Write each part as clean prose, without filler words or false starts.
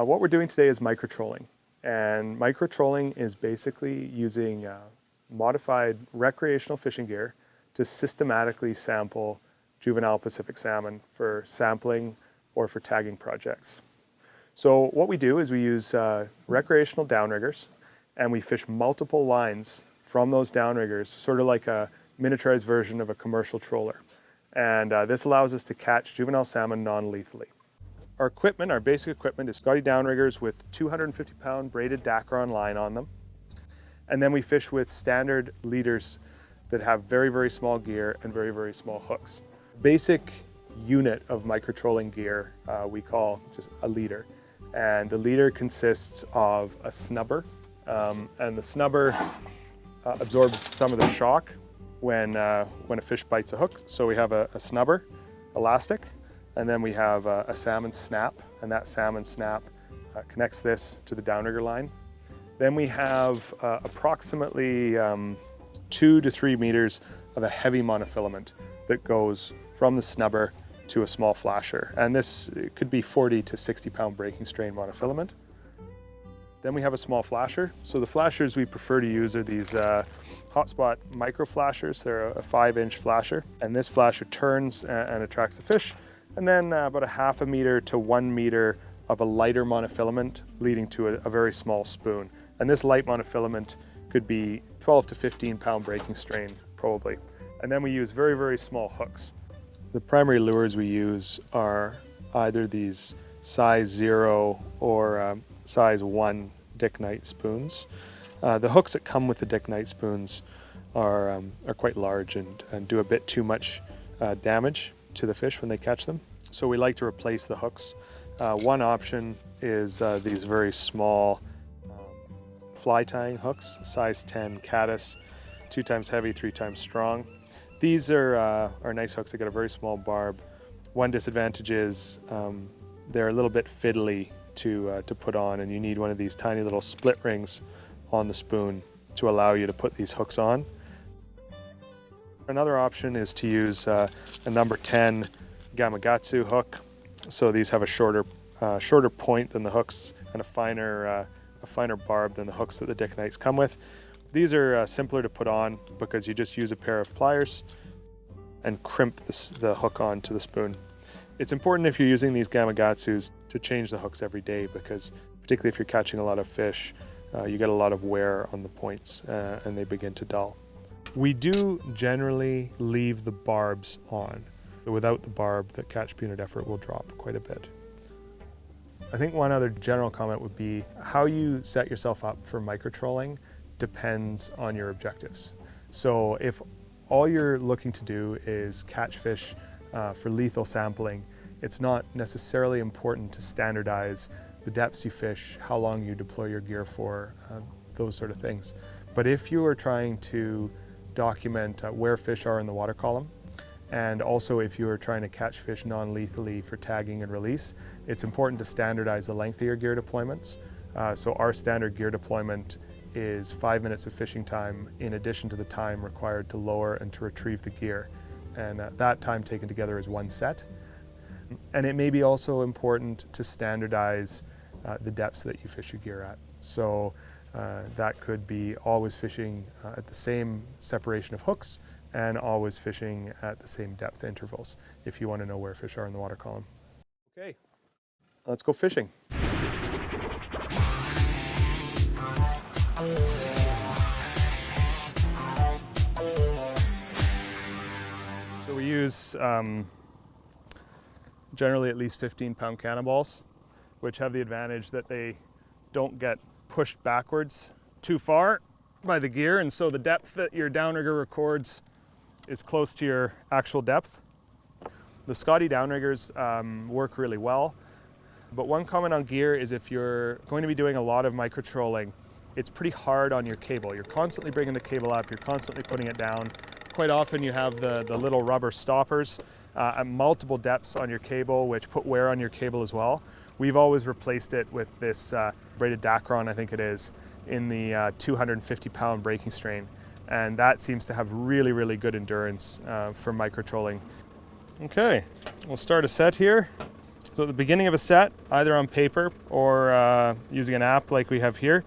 What we're doing today is microtrolling. And microtrolling is basically using modified recreational fishing gear to systematically sample juvenile Pacific salmon for sampling or for tagging projects. So what we do is we use recreational downriggers, and we fish multiple lines from those downriggers, sort of like a miniaturized version of a commercial troller. And this allows us to catch juvenile salmon non-lethally. Our equipment, our basic equipment, is Scotty downriggers with 250-pound braided Dacron line on them. And then we fish with standard leaders that have very, very small gear and very, very small hooks. Basic unit of microtrolling gear we call just a leader. And the leader consists of a snubber, and the snubber absorbs some of the shock when a fish bites a hook. So we have a snubber, elastic, and then we have a salmon snap, and that salmon snap connects this to the downrigger line. Then we have approximately 2 to 3 meters of a heavy monofilament that goes from the snubber to a small flasher. And this could be 40 to 60 pound breaking strain monofilament. Then we have a small flasher. So the flashers we prefer to use are these hotspot micro flashers. They're a 5-inch flasher. And this flasher turns and attracts the fish. And then about a half a meter to 1 meter of a lighter monofilament leading to a very small spoon. And this light monofilament could be 12 to 15 pound breaking strain, probably. And then we use very, very small hooks. The primary lures we use are either these size 0 or size 1 Dick Knight spoons. The hooks that come with the Dick Knight spoons are quite large and do a bit too much damage to the fish when they catch them. So we like to replace the hooks. One option is these very small fly tying hooks, size 10 caddis, 2 times heavy, 3 times strong. These are nice hooks. They got a very small barb. One disadvantage is they're a little bit fiddly to put on, and you need one of these tiny little split rings on the spoon to allow you to put these hooks on. Another option is to use a number 10 Gamakatsu hook. So these have a shorter point than the hooks and a finer barb than the hooks that the Dick Knights come with. These are simpler to put on because you just use a pair of pliers and crimp the hook onto the spoon. It's important if you're using these Gamakatsus to change the hooks every day, because particularly if you're catching a lot of fish, you get a lot of wear on the points and they begin to dull. We do generally leave the barbs on. Without the barb, the catch unit effort will drop quite a bit. I think one other general comment would be how you set yourself up for microtrolling depends on your objectives. So if all you're looking to do is catch fish for lethal sampling, it's not necessarily important to standardize the depths you fish, how long you deploy your gear for, those sort of things. But if you are trying to document where fish are in the water column, and also if you are trying to catch fish non-lethally for tagging and release, it's important to standardize the length of your gear deployments. So our standard gear deployment is 5 minutes of fishing time in addition to the time required to lower and to retrieve the gear. And that time taken together is 1 set. And it may be also important to standardize the depths that you fish your gear at. So that could be always fishing at the same separation of hooks and always fishing at the same depth intervals if you want to know where fish are in the water column. Okay, let's go fishing. So we use generally at least 15-pound cannonballs, which have the advantage that they don't get pushed backwards too far by the gear, and so the depth that your downrigger records is close to your actual depth. The Scotty downriggers work really well, but one comment on gear is if you're going to be doing a lot of microtrolling, it's pretty hard on your cable. You're constantly bringing the cable up, you're constantly putting it down. Quite often you have the little rubber stoppers at multiple depths on your cable, which put wear on your cable as well. We've always replaced it with this braided Dacron, I think it is, in the 250-pound breaking strain. And that seems to have really, really good endurance for microtrolling. Okay, we'll start a set here. So at the beginning of a set, either on paper or using an app like we have here,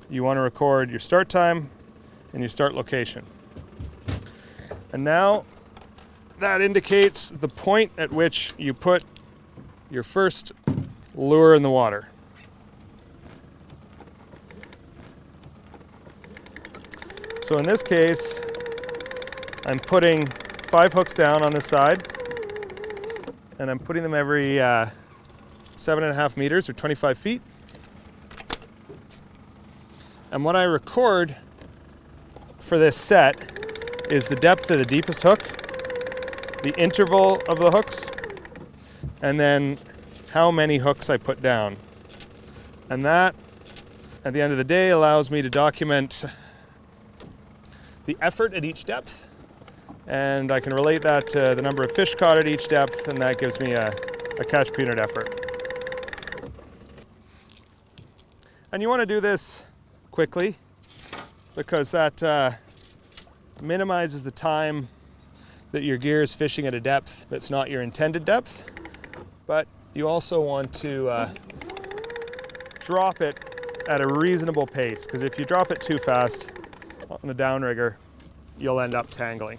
you want to record your start time and your start location. And now that indicates the point at which you put your first lure in the water. So in this case, I'm putting 5 hooks down on this side, and I'm putting them every 7.5 meters or 25 feet. And what I record for this set is the depth of the deepest hook, the interval of the hooks, and then how many hooks I put down. And that, at the end of the day, allows me to document the effort at each depth, and I can relate that to the number of fish caught at each depth, and that gives me a catch per unit effort. And you want to do this quickly because that minimizes the time that your gear is fishing at a depth that's not your intended depth, but you also want to drop it at a reasonable pace, because if you drop it too fast on the downrigger, you'll end up tangling.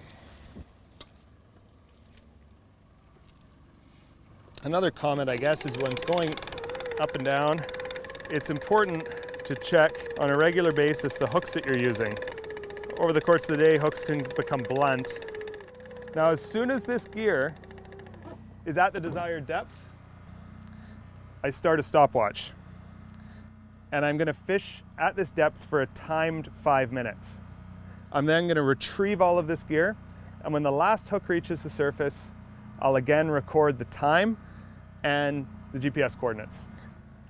Another comment, I guess, is when it's going up and down, it's important to check on a regular basis the hooks that you're using. Over the course of the day, hooks can become blunt. Now, as soon as this gear is at the desired depth, I start a stopwatch. And I'm going to fish at this depth for a timed 5 minutes. I'm then going to retrieve all of this gear, and when the last hook reaches the surface, I'll again record the time and the GPS coordinates.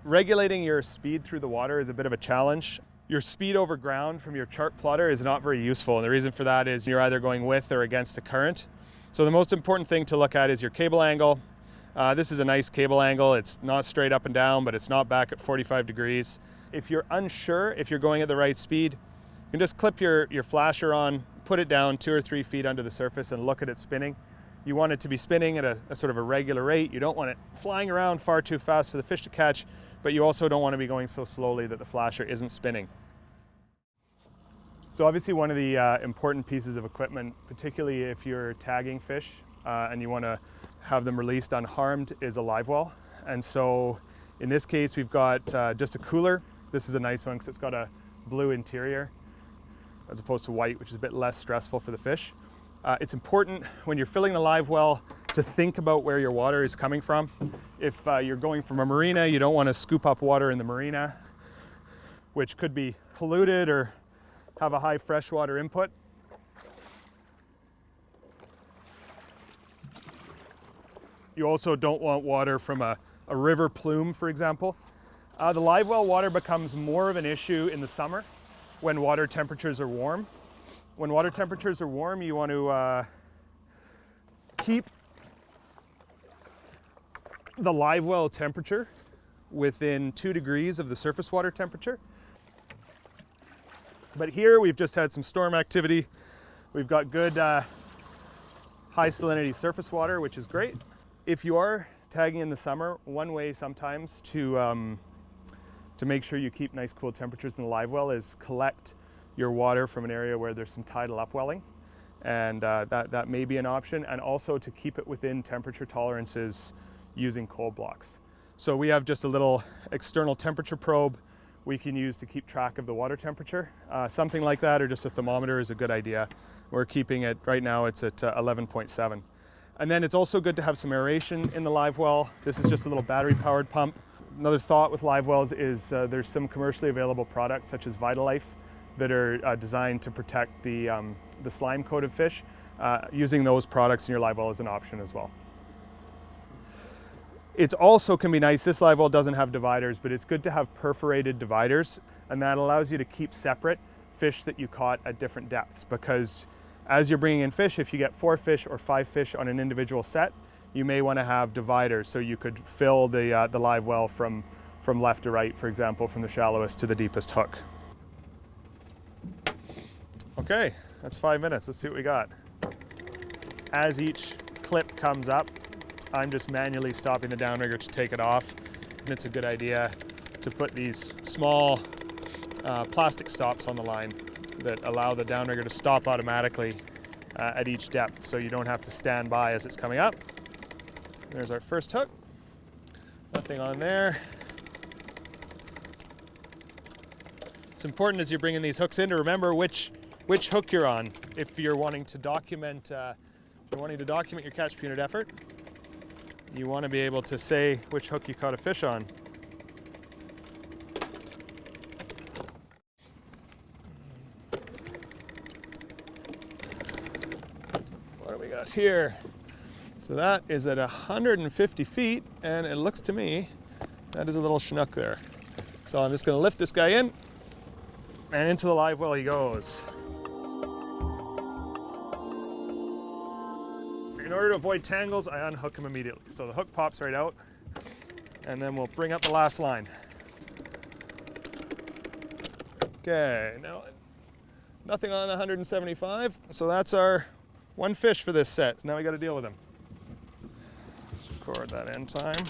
Regulating your speed through the water is a bit of a challenge. Your speed over ground from your chart plotter is not very useful, and the reason for that is you're either going with or against the current. So the most important thing to look at is your cable angle. This is a nice cable angle. It's not straight up and down, but it's not back at 45 degrees. If you're unsure if you're going at the right speed, you can just clip your flasher on, put it down 2 or 3 feet under the surface and look at it spinning. You want it to be spinning at a sort of a regular rate. You don't want it flying around far too fast for the fish to catch, but you also don't want to be going so slowly that the flasher isn't spinning. So obviously one of the important pieces of equipment, particularly if you're tagging fish and you want to have them released unharmed, is a live well. And so in this case, we've got just a cooler. This is a nice one because it's got a blue interior as opposed to white, which is a bit less stressful for the fish. It's important when you're filling the live well to think about where your water is coming from. If you're going from a marina, you don't want to scoop up water in the marina, which could be polluted or have a high freshwater input. You also don't want water from a river plume, for example. The live well water becomes more of an issue in the summer when water temperatures are warm. When water temperatures are warm, you want to keep the live well temperature within 2 degrees of the surface water temperature. But here we've just had some storm activity. We've got good high salinity surface water, which is great. If you are tagging in the summer, one way sometimes to make sure you keep nice cool temperatures in the live well is collect your water from an area where there's some tidal upwelling, and that may be an option, and also to keep it within temperature tolerances using cold blocks. So we have just a little external temperature probe we can use to keep track of the water temperature. Something like that, or just a thermometer, is a good idea. We're keeping it, right now it's at 11.7. And then it's also good to have some aeration in the live well. This is just a little battery powered pump. Another thought with live wells is there's some commercially available products such as Vitalife that are designed to protect the slime coated fish. Using those products in your live well is an option as well. It also can be nice, this live well doesn't have dividers, but it's good to have perforated dividers, and that allows you to keep separate fish that you caught at different depths, because as you're bringing in fish, if you get 4 fish or 5 fish on an individual set, you may want to have dividers so you could fill the live well from left to right, for example, from the shallowest to the deepest hook. Okay, that's 5 minutes. Let's see what we got. As each clip comes up, I'm just manually stopping the downrigger to take it off. And it's a good idea to put these small plastic stops on the line that allow the downrigger to stop automatically at each depth, so you don't have to stand by as it's coming up. There's our first hook. Nothing on there. It's important as you're bringing these hooks in to remember which hook you're on. If you're wanting to document, your catch per unit effort, you want to be able to say which hook you caught a fish on. What do we got here? So that is at 150 feet, and it looks to me that is a little Chinook there. So I'm just going to lift this guy in, and into the live well he goes. In order to avoid tangles, I unhook him immediately. So the hook pops right out, and then we'll bring up the last line. Okay, now nothing on 175, so that's our one fish for this set. Now we got to deal with him. Let's record that end time.